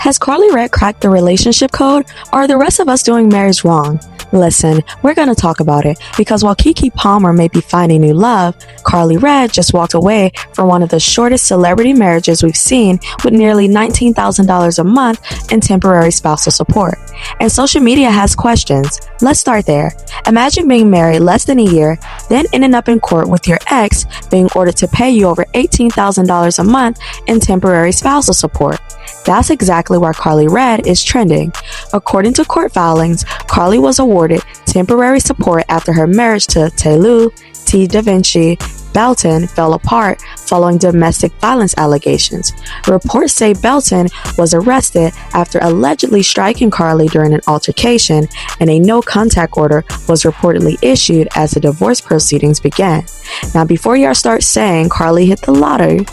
Has Karlie Redd cracked the relationship code, or are the rest of us doing marriage wrong? Listen, we're going to talk about it, because while Keke Palmer may be finding new love, Karlie Redd just walked away from one of the shortest celebrity marriages we've seen, with nearly $19,000 a month in temporary spousal support. And social media has questions. Let's start there. Imagine being married less than a year, then ending up in court with your ex being ordered to pay you over $18,000 a month in temporary spousal support. That's exactly where Karlie Redd is trending. According to court filings, Karlie was awarded temporary support after her marriage to Telu T. Da Vinci Belton fell apart following domestic violence allegations. Reports say Belton was arrested after allegedly striking Karlie during an altercation, and a no-contact order was reportedly issued as the divorce proceedings began. Now, before y'all start saying Karlie hit the lottery,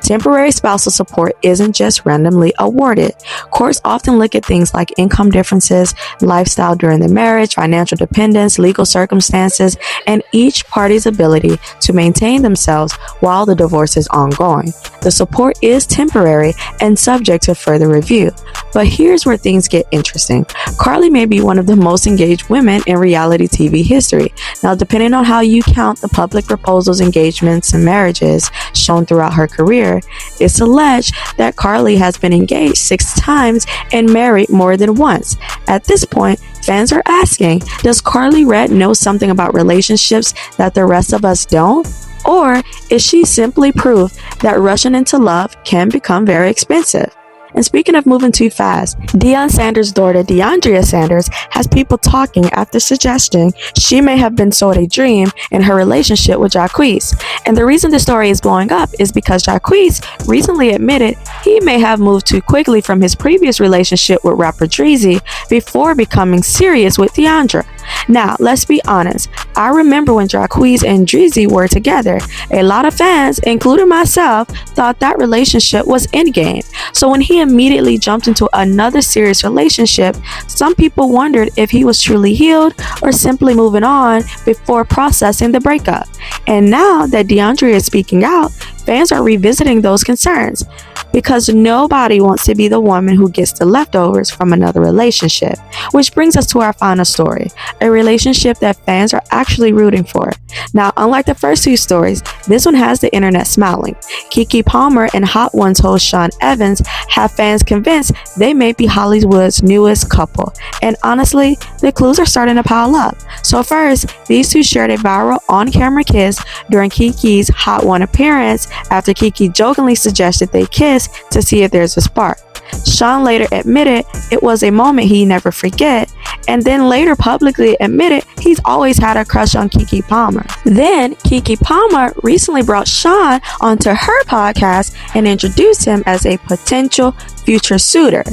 temporary spousal support isn't just randomly awarded. Courts often look at things like income differences, lifestyle during the marriage, financial dependence, legal circumstances, and each party's ability to maintain themselves while the divorce is ongoing. The support is temporary and subject to further review. But here's where things get interesting. Karlie may be one of the most engaged women in reality TV history. Now, depending on how you count the public proposals, engagements, and marriages shown throughout her career, it's alleged that Karlie has been engaged 6 times and married more than once. At this point, fans are asking, does Karlie Redd know something about relationships that the rest of us don't? Or is she simply proof that rushing into love can become very expensive? And speaking of moving too fast, Deiondra Sanders' daughter, Deiondra Sanders, has people talking after suggesting she may have been sold a dream in her relationship with Jacquees. And the reason the story is blowing up is because Jacquees recently admitted he may have moved too quickly from his previous relationship with rapper Drizzy before becoming serious with Deiondra. Now, let's be honest. I remember when Jacquees and Drizzy were together. A lot of fans, including myself, thought that relationship was endgame. So when he immediately jumped into another serious relationship, some people wondered if he was truly healed or simply moving on before processing the breakup. And now that Deiondra is speaking out, fans are revisiting those concerns, because nobody wants to be the woman who gets the leftovers from another relationship. Which brings us to our final story, a relationship that fans are actually rooting for. Now, unlike the first 2 stories, this one has the internet smiling. Keke Palmer and Hot Ones host Sean Evans have fans convinced they may be Hollywood's newest couple. And honestly, the clues are starting to pile up. So first, these two shared a viral on-camera kiss during Keke's Hot One appearance after Keke jokingly suggested they kiss to see if there's a spark. Sean later admitted it was a moment he never forget, and then later publicly admitted he's always had a crush on Keke Palmer. Then Keke Palmer recently brought Sean onto her podcast and introduced him as a potential future suitor.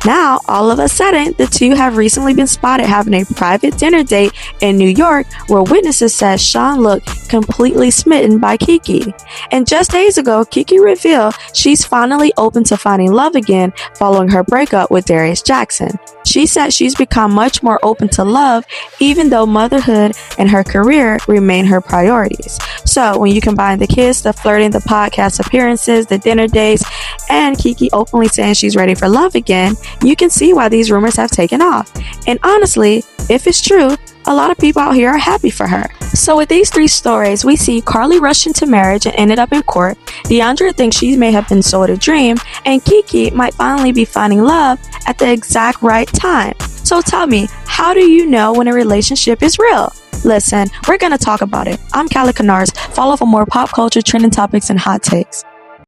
Now, all of a sudden, the two have recently been spotted having a private dinner date in New York, where witnesses said Sean looked completely smitten by Keke. And just days ago, Keke revealed she's finally open to finding love again following her breakup with Darius Jackson. She said she's become much more open to love, even though motherhood and her career remain her priorities. So when you combine the kiss, the flirting, the podcast appearances, the dinner dates, and Keke openly saying she's ready for love again, you can see why these rumors have taken off. And honestly, if it's true, a lot of people out here are happy for her. So with these 3 stories, we see Karlie rushed into marriage and ended up in court. Deiondra thinks she may have been sold a dream, and Keke might finally be finding love at the exact right time. So tell me, how do you know when a relationship is real? Listen, we're going to talk about it. I'm Callie Canars. Follow for more pop culture, trending topics, and hot takes.